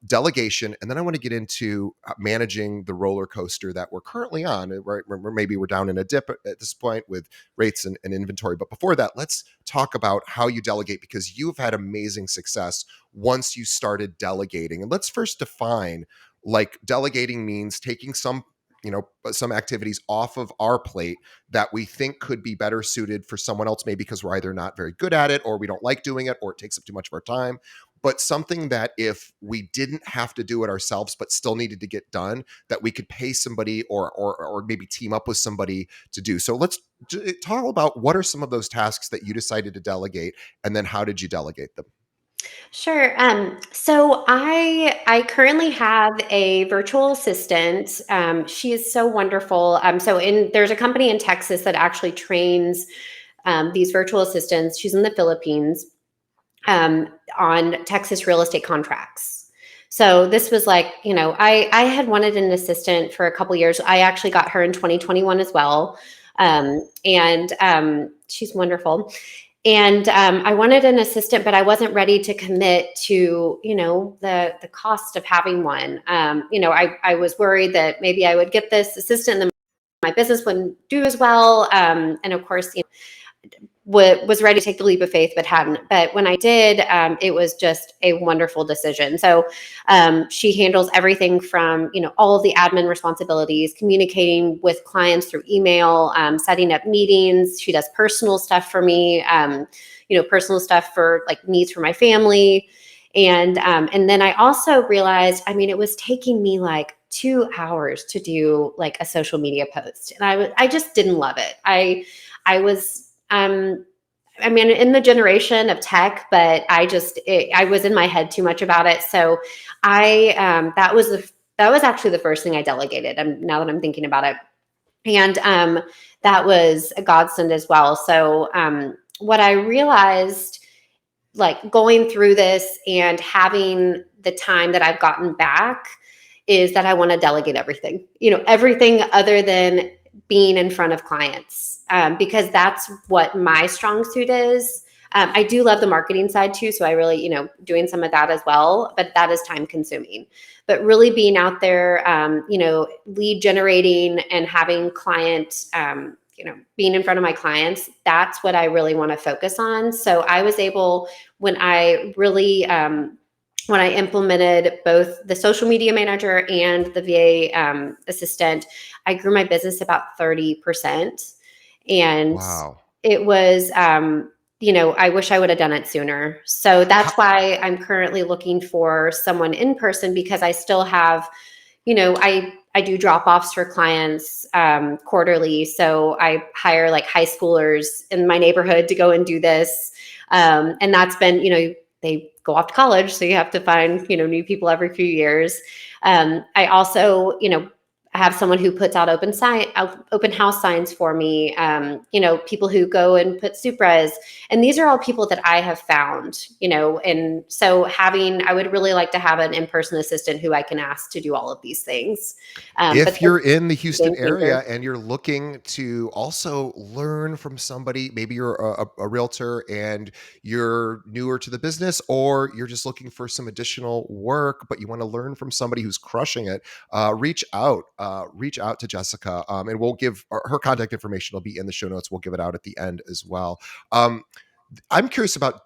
delegation, and then I want to get into managing the roller coaster that we're currently on. Right, maybe we're down in a dip at this point with rates and inventory. But before that, let's talk about how you delegate because you've had amazing success once you started delegating. And let's first define like delegating means taking some activities off of our plate that we think could be better suited for someone else, maybe because we're either not very good at it or we don't like doing it or it takes up too much of our time, but something that if we didn't have to do it ourselves but still needed to get done, that we could pay somebody or maybe team up with somebody to do. So let's talk about what are some of those tasks that you decided to delegate, and then how did you delegate them? Sure. So I currently have a virtual assistant. She is so wonderful. There's a company in Texas that actually trains these virtual assistants. She's in the Philippines, on Texas real estate contracts. So this was like, I had wanted an assistant for a couple years. I actually got her in 2021 as well. And she's wonderful. And I wanted an assistant, but I wasn't ready to commit to, the cost of having one. I was worried that maybe I would get this assistant and then my business wouldn't do as well. And of course, was ready to take the leap of faith, but hadn't. But when I did, it was just a wonderful decision. So she handles everything from, all of the admin responsibilities, communicating with clients through email, setting up meetings. She does personal stuff for me, personal stuff for like needs for my family. And then I also realized, it was taking me like 2 hours to do like a social media post. And I just didn't love it. I was in the generation of tech, but I was in my head too much about it. So that was actually the first thing I delegated. Now that I'm thinking about it, and that was a godsend as well. So what I realized, like going through this and having the time that I've gotten back, is that I want to delegate everything. Everything other than being in front of clients, because that's what my strong suit is. I do love the marketing side too, so I really, doing some of that as well, but that is time consuming. But really being out there, lead generating and having client, being in front of my clients, that's what I really want to focus on. So I was able, when I really, when I implemented both the social media manager and the VA assistant, I grew my business about 30%. And Wow. it was, I wish I would have done it sooner. So that's How, why I'm currently looking for someone in person, because I still have, I do drop offs for clients quarterly. So I hire like high schoolers in my neighborhood to go and do this. And that's been, they go off to college, so you have to find, new people every few years. I also, I have someone who puts out open house signs for me. People who go and put supras, and these are all people that I have found. And so I would really like to have an in-person assistant who I can ask to do all of these things. But if that's you're in the a Houston game changer. area and you're looking to also learn from somebody, maybe you're a realtor and you're newer to the business, or you're just looking for some additional work, but you want to learn from somebody who's crushing it, reach out to Jessica. And we'll give her contact information will be in the show notes. We'll give it out at the end as well. Um, I'm curious about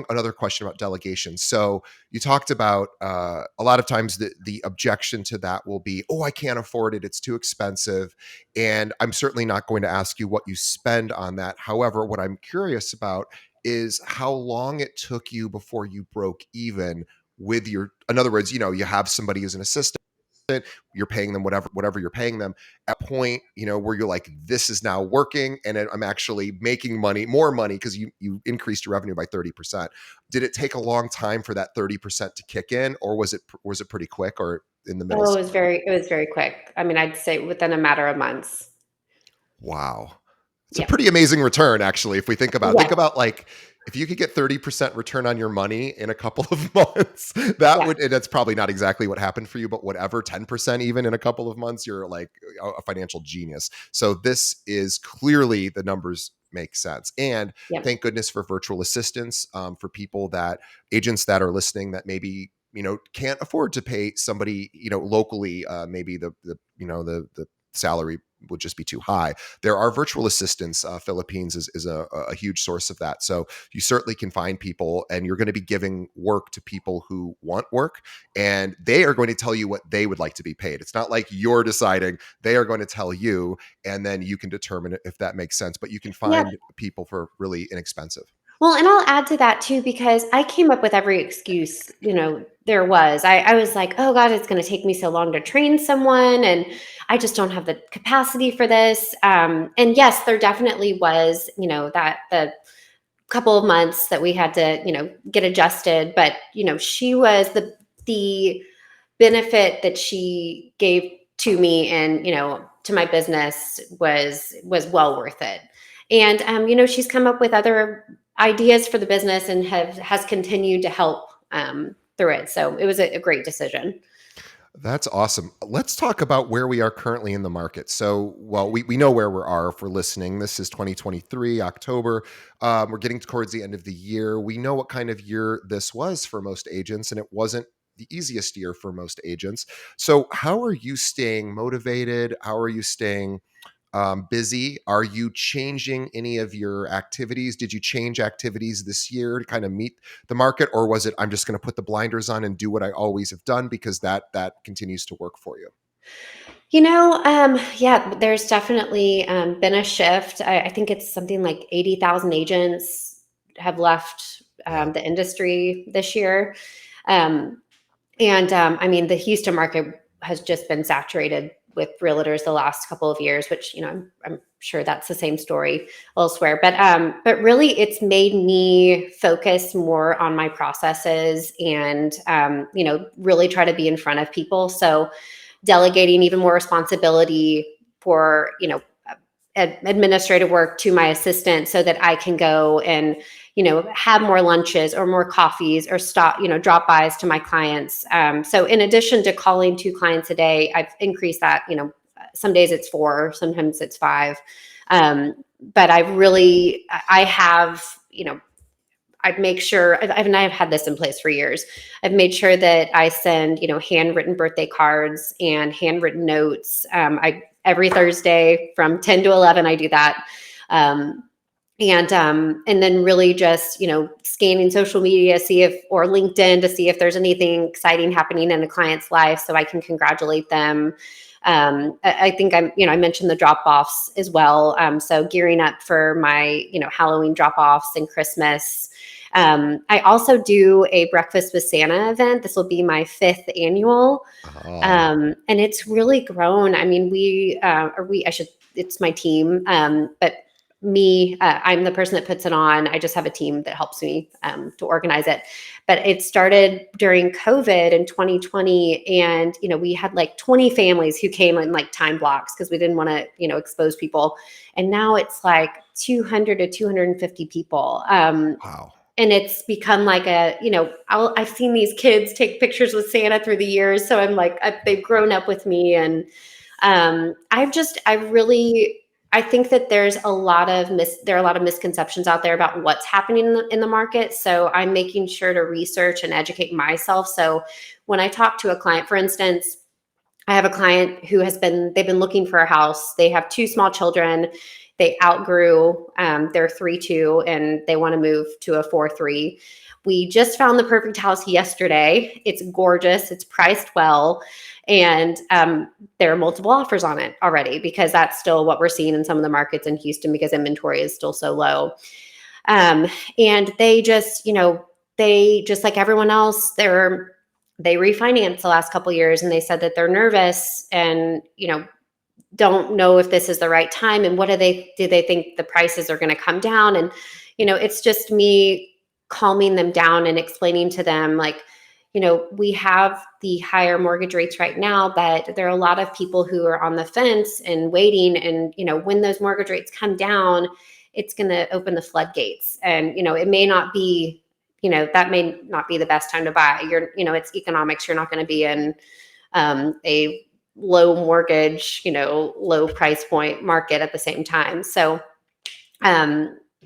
another question about delegation. So you talked about a lot of times the objection to that will be, oh, I can't afford it; it's too expensive. And I'm certainly not going to ask you what you spend on that. However, what I'm curious about is how long it took you before you broke even with your. In other words, you have somebody who's an assistant, you're paying them whatever you're paying them, at point where you're like, this is now working and I'm actually making more money because you increased your revenue by 30%. Did it take a long time for that 30% to kick in, or was it pretty quick, or in the middle Oh, somewhere? it was very quick. I'd say within a matter of months. Wow. It's a Yep. pretty amazing return, actually, if we think Yes. about like, if you could get 30% return on your money in a couple of months, that Yeah. would, and that's probably not exactly what happened for you, but whatever, 10% even in a couple of months, you're like a financial genius. So this is clearly, the numbers make sense. And Yep. thank goodness for virtual assistants, for people agents that are listening that maybe, can't afford to pay somebody, locally, maybe the salary would just be too high. There are virtual assistants. Philippines is a huge source of that. So you certainly can find people, and you're going to be giving work to people who want work, and they are going to tell you what they would like to be paid. It's not like you're deciding; they are going to tell you, and then you can determine if that makes sense. But you can Yeah. find people for really inexpensive. Well, and I'll add to that too, because I came up with every excuse, there was. I was like, oh God, it's going to take me so long to train someone. And I just don't have the capacity for this. And yes, there definitely was, that the couple of months that we had to, get adjusted. But, she was the benefit that she gave to me and, to my business was well worth it. And she's come up with other ideas for the business and has continued to help. through it. So it was a great decision. That's awesome. Let's talk about where we are currently in the market. So, well, we know where we are if we're listening. This is 2023, October. We're getting towards the end of the year. We know what kind of year this was for most agents, and it wasn't the easiest year for most agents. So, how are you staying motivated? How are you staying busy? Are you changing any of your activities? Did you change activities this year to kind of meet the market, or was it I'm just going to put the blinders on and do what I always have done because that continues to work for you? Yeah, there's definitely been a shift. I think it's something like 80,000 agents have left Yeah. the industry this year. Um, and I mean, the Houston market has just been saturated with realtors the last couple of years, which, I'm sure that's the same story elsewhere. But really, it's made me focus more on my processes and, really try to be in front of people. So delegating even more responsibility for, administrative work to my assistant so that I can go and, have more lunches or more coffees or stop, drop bys to my clients. So in addition to calling 2 clients a day, I've increased that, some days it's 4, sometimes it's 5. Um, but I have, I'd make sure I've had this in place for years. I've made sure that I send, handwritten birthday cards and handwritten notes. I every Thursday from 10 to 11, I do that. Um, and then really just, scanning social media, see if or LinkedIn to see if there's anything exciting happening in a client's life so I can congratulate them. I think I mentioned the drop offs as well. So gearing up for my, Halloween drop offs and Christmas. I also do a breakfast with Santa event. This will be my 5th annual. Oh, And it's really grown. I mean, it's my team. But I'm the person that puts it on. I just have a team that helps me to organize it. But it started during COVID in 2020. And, we had like 20 families who came in like time blocks because we didn't want to, expose people. And now it's like 200 to 250 people. wow. And it's become like I've seen these kids take pictures with Santa through the years. So I'm like, they've grown up with me. And I think that there are a lot of misconceptions out there about what's happening in the market. So I'm making sure to research and educate myself. So when I talk to a client, for instance, I have a client they've been looking for a house. They have 2 small children. They outgrew their 3-2 and they want to move to a 4-3. We just found the perfect house yesterday. It's gorgeous. It's priced well. And there are multiple offers on it already because that's still what we're seeing in some of the markets in Houston because inventory is still so low. Um, and they just like everyone else, they refinanced the last couple of years and they said that they're nervous and, don't know if this is the right time and do they think the prices are going to come down. And, it's just me calming them down and explaining to them like, we have the higher mortgage rates right now, but there are a lot of people who are on the fence and waiting. And, when those mortgage rates come down, it's going to open the floodgates. And, it may not be, that may not be the best time to buy. It's economics. You're not going to be in a low mortgage, low price point market at the same time. So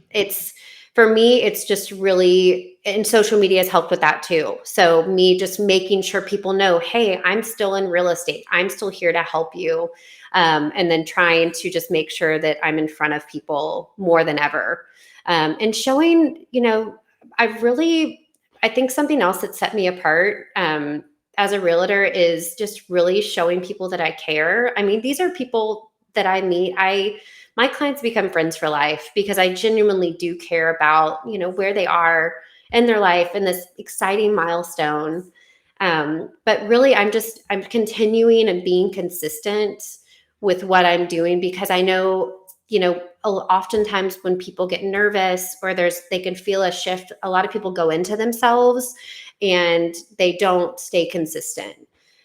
it's for me, it's just really, and social media has helped with that too. So me just making sure people know, hey, I'm still in real estate. I'm still here to help you. And then trying to just make sure that I'm in front of people more than ever. And showing, I think something else that set me apart as a realtor is just really showing people that I care. I mean, these are people that I meet. My clients become friends for life because I genuinely do care about, where they are in their life and this exciting milestone. But really, I'm continuing and being consistent with what I'm doing because I know, oftentimes when people get nervous or they can feel a shift, a lot of people go into themselves and they don't stay consistent.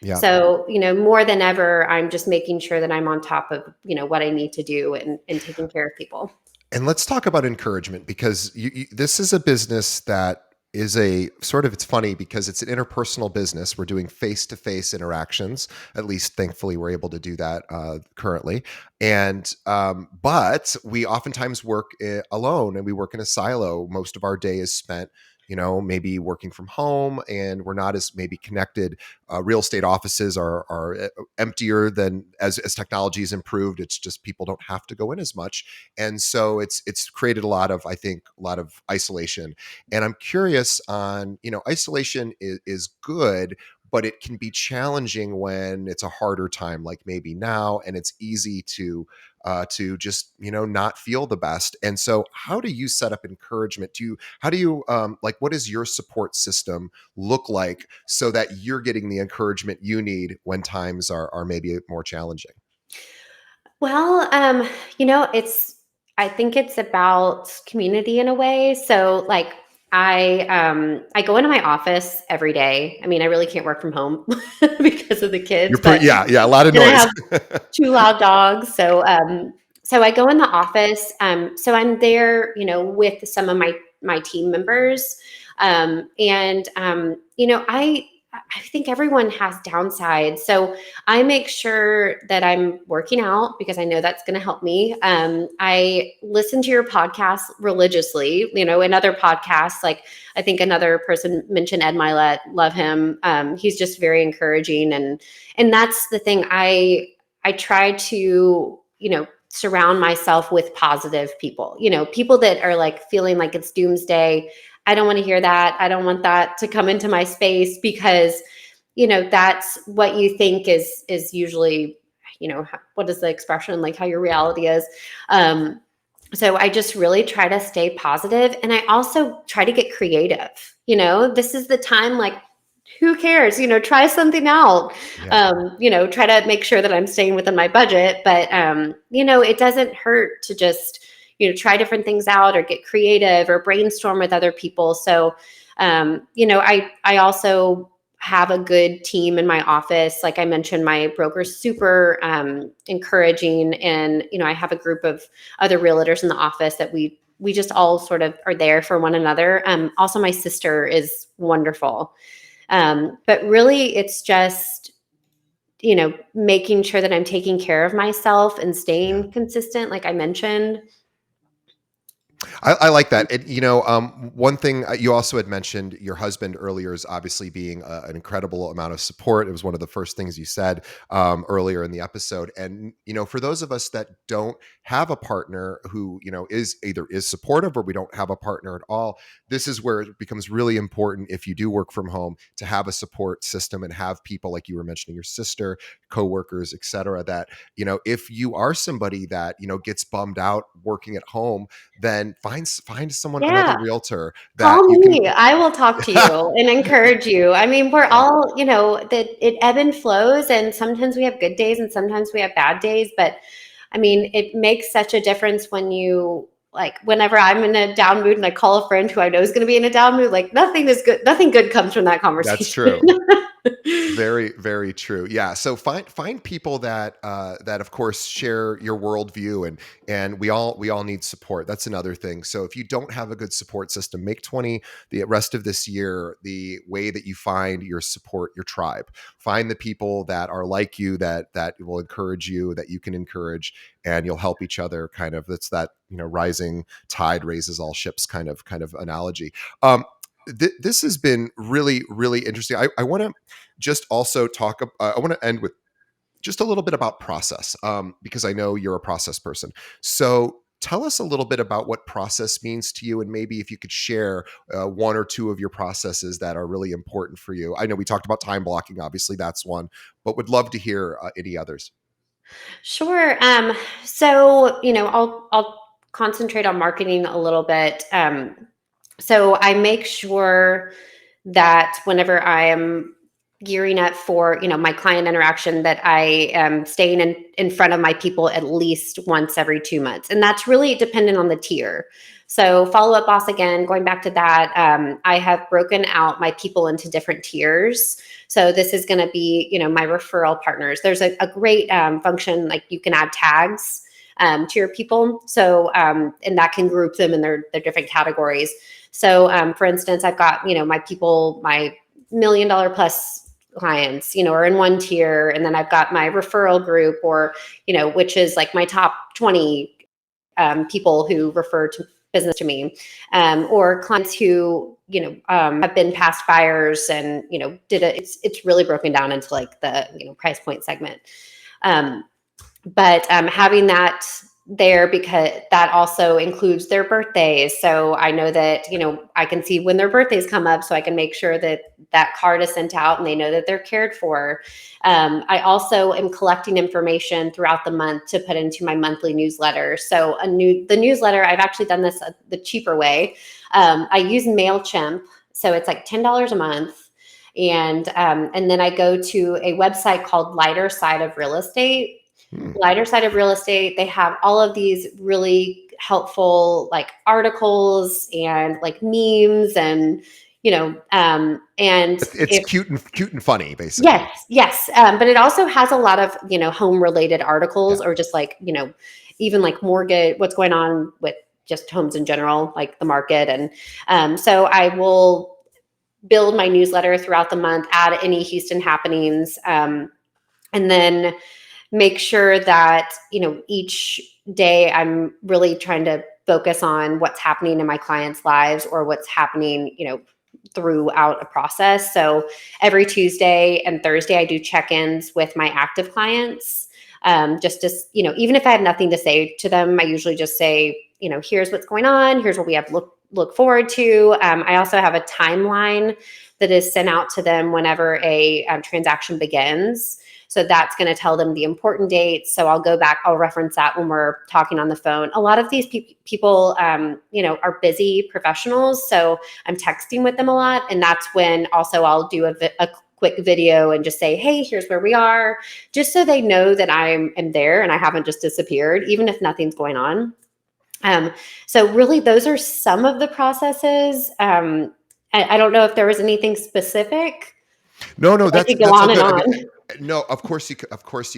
Yeah. So, more than ever, I'm just making sure that I'm on top of, what I need to do and taking care of people. And let's talk about encouragement because this is a business that is a sort of, it's funny because it's an interpersonal business. We're doing face-to-face interactions. At least thankfully we're able to do that currently. And but we oftentimes work alone, and we work in a silo. Most of our day is spent, maybe working from home, and we're not as maybe connected. Real estate offices are emptier than as technology has improved. It's just people don't have to go in as much, and so it's created a lot of, I think, a lot of isolation. And I'm curious on, isolation is good, but it can be challenging when it's a harder time, like maybe now, and it's easy to just, not feel the best. And so, how do you set up encouragement? How do you, like, what does your support system look like so that you're getting the encouragement you need when times are maybe more challenging? Well, I think it's about community in a way. So like I go into my office every day. I mean, I really can't work from home because of the kids, You're but pretty, yeah, a lot of and I noise. have two loud dogs. So I go in the office. So I'm there, with some of my team members. I think everyone has downsides. So I make sure that I'm working out because I know that's going to help me. I listen to your podcast religiously, and other podcasts. Like I think another person mentioned Ed Milet, love him. He's just very encouraging, and that's the thing. I try to, surround myself with positive people, people that are like feeling like it's doomsday. I don't want to hear that. I don't want that to come into my space because, that's what you think is usually, what is the expression, like how your reality is. So I just really try to stay positive, and I also try to get creative. This is the time, like, who cares? Try something out. Yeah. Try to make sure that I'm staying within my budget, but it doesn't hurt to just, try different things out or get creative or brainstorm with other people. So, I also have a good team in my office. Like I mentioned, my broker's super encouraging, and I have a group of other realtors in the office that we just all sort of are there for one another. Also, my sister is wonderful. But really, it's just, making sure that I'm taking care of myself and Yeah. staying consistent, like I mentioned. I like that. And, one thing you also had mentioned your husband earlier is obviously being an incredible amount of support. It was one of the first things you said earlier in the episode. And, for those of us that don't have a partner who, is supportive, or we don't have a partner at all, this is where it becomes really important, if you do work from home, to have a support system and have people like you were mentioning, your sister, coworkers, et cetera, that, if you are somebody that, gets bummed out working at home, then find someone, another Yeah. realtor that Call you can. me. I will talk to you and encourage you. I mean, we're Yeah, all, that it ebb and flows, and sometimes we have good days and sometimes we have bad days. But I mean, it makes such a difference when you, like, whenever I'm in a down mood and I call a friend who I know is going to be in a down mood, like nothing good comes from that that's conversation. true. Very, very true. Yeah. So find people that of course share your worldview, and we all need support. That's another thing. So if you don't have a good support system, make 20 the rest of this year the way that you find your support, your tribe. Find the people that are like you, that will encourage you, that you can encourage, and you'll help each other. Kind of, that's that, rising tide raises all ships kind of analogy. This has been really, really interesting. I want to just also talk. I want to end with just a little bit about process, because I know you're a process person. So tell us a little bit about what process means to you, and maybe if you could share one or two of your processes that are really important for you. I know we talked about time blocking, obviously that's one, but would love to hear any others. Sure. So, I'll concentrate on marketing a little bit. So I make sure that whenever I am gearing up for, my client interaction, that I am staying in front of my people at least once every 2 months. And that's really dependent on the tier. So follow up boss, again, going back to that, I have broken out my people into different tiers. So this is going to be, my referral partners. There's a great function, like you can add tags to your people. So, and that can group them in their different categories. So, for instance, I've got, my people, my $1 million plus clients, are in one tier. And then I've got my referral group, or, which is like my top 20 people who refer to business to me, or clients who have been past buyers, and it's really broken down into like the price point segment. Um, but having that there, because that also includes their birthdays, so I know that I can see when their birthdays come up, so I can make sure that that card is sent out and they know that they're cared for. I also am collecting information throughout the month to put into my monthly newsletter. So the newsletter, I've actually done this the cheaper way. I use MailChimp, so it's like $10 a month. And then I go to a website called Lighter Side of Real Estate. Hmm. Lighter Side of Real Estate, they have all of these really helpful like articles and like memes, and and It's if cute and funny, basically. yes, yes, but it also has a lot of home related articles, Yeah. or just like even like mortgage, what's going on with just homes in general, like the market. And so I will build my newsletter throughout the month, add any Houston happenings, and then make sure that each day I'm really trying to focus on what's happening in my clients' lives, or what's happening throughout a process. So every Tuesday and Thursday I do check-ins with my active clients, just to even if I have nothing to say to them, I usually just say here's what's going on, here's what we have look forward to. I also have a timeline that is sent out to them whenever a transaction begins. So that's going to tell them the important dates. So I'll go back, I'll reference that when we're talking on the phone. A lot of these people, are busy professionals. So I'm texting with them a lot. And that's when also I'll do a quick video and just say, hey, here's where we are, just so they know that am there and I haven't just disappeared, even if nothing's going on. So really, those are some of the processes. I don't know if there was anything specific. No, no, I that's could go that's so on and good. I mean, on. no, of course you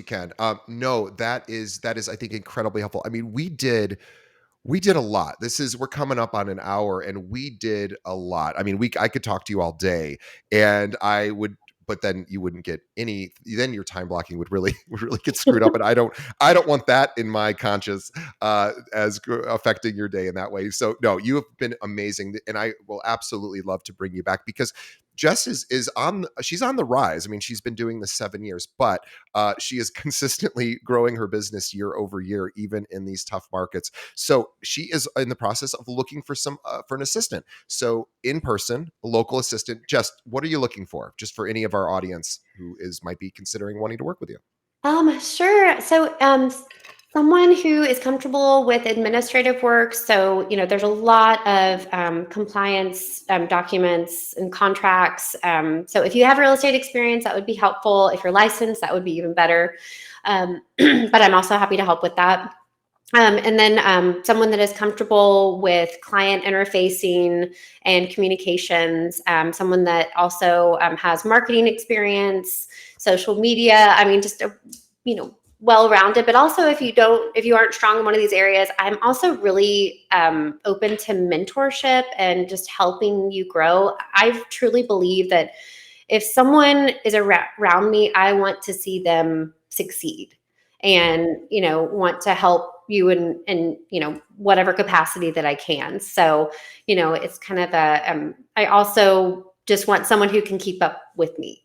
can. No, that is I think incredibly helpful. I mean, we did a lot. We're coming up on an hour, and we did a lot. I mean, I could talk to you all day, and I would, but then you wouldn't get any. Then your time blocking would really would really get screwed up, and I don't want that in my conscience as affecting your day in that way. So no, you have been amazing, and I will absolutely love to bring you back, because Jess is she's on the rise. I mean, she's been doing this 7 years, but she is consistently growing her business year over year, even in these tough markets. So she is in the process of looking for an assistant. So in person, a local assistant. Just what are you looking for? Just for any of our audience who is might be considering wanting to work with you. Sure. So, someone who is comfortable with administrative work. So, there's a lot of compliance documents and contracts. So, if you have real estate experience, that would be helpful. If you're licensed, that would be even better. But I'm also happy to help with that. And then someone that is comfortable with client interfacing and communications, someone that also has marketing experience, social media. I mean, just well-rounded. But also, if you aren't strong in one of these areas, I'm also really open to mentorship and just helping you grow. I truly believe that if someone is around me, I want to see them succeed, and want to help you in whatever capacity that I can. So it's kind of I also just want someone who can keep up with me.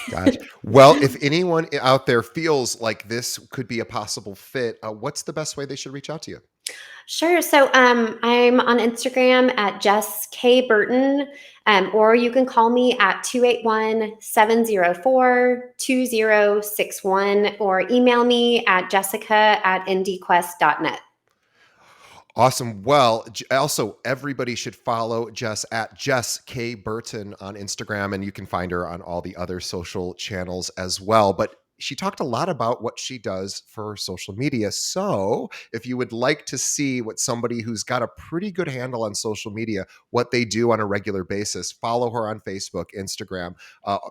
Gotcha. Well, if anyone out there feels like this could be a possible fit, what's the best way they should reach out to you? Sure. So I'm on Instagram at Jess K Burton, or you can call me at 281-704-2061, or email me at jessica@indquest.net. Awesome. Well, also everybody should follow Jess at Jess K Burton on Instagram, and you can find her on all the other social channels as well. But she talked a lot about what she does for social media. So, if you would like to see what somebody who's got a pretty good handle on social media, what they do on a regular basis, follow her on Facebook, Instagram,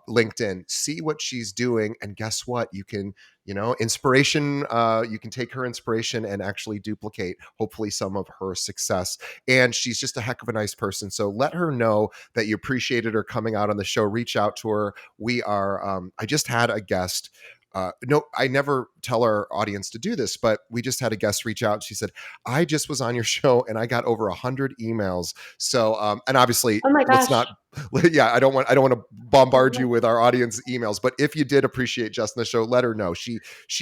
LinkedIn, see what she's doing, and guess what? You can inspiration. You can take her inspiration and actually duplicate, hopefully, some of her success. And she's just a heck of a nice person. So let her know that you appreciated her coming out on the show. Reach out to her. We are, I just had a guest. No, I never tell our audience to do this, but we just had a guest reach out. She said, I just was on your show and I got over 100 emails. So, and obviously, Oh my let's gosh. not, yeah, I don't want to bombard you with our audience emails, but if you did appreciate Jess in the show, let her know. She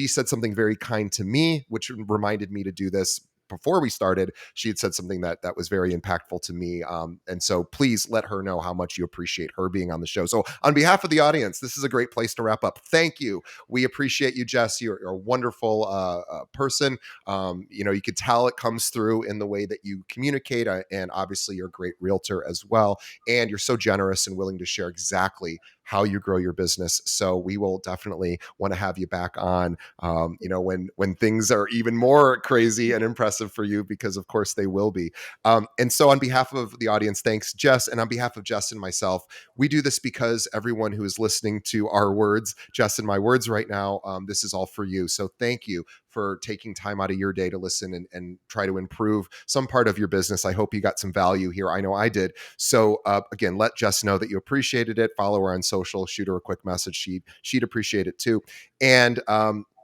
said something very kind to me, which reminded me to do this before we started. She had said something that was very impactful to me, and so please let her know how much you appreciate her being on the show. So on behalf of the audience, this is a great place to wrap up. Thank you. We appreciate you, Jess. You're a wonderful person. You could tell it comes through in the way that you communicate, and obviously you're a great realtor as well, and you're so generous and willing to share exactly how you grow your business. So we will definitely want to have you back on, when things are even more crazy and impressive for you, because of course they will be. And so on behalf of the audience, thanks, Jess. And on behalf of Jess and myself, we do this because everyone who is listening to our words, Jess and my words right now, this is all for you. So thank you for taking time out of your day to listen and try to improve some part of your business. I hope you got some value here. I know I did. So again, let Jess know that you appreciated it. Follow her on social, shoot her a quick message. She'd appreciate it too. And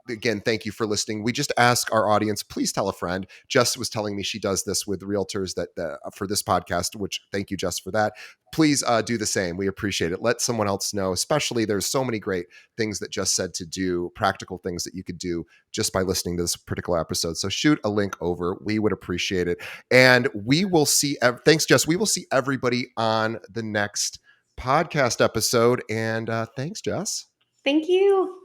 again, thank you for listening. We just ask our audience, please tell a friend. Jess was telling me she does this with realtors that for this podcast, which thank you, Jess, for that. Please do the same. We appreciate it. Let someone else know, especially there's so many great things that Jess said to do, practical things that you could do just by listening to this particular episode. So shoot a link over. We would appreciate it. And we will see, thanks, Jess. We will see everybody on the next podcast episode. And thanks, Jess. Thank you.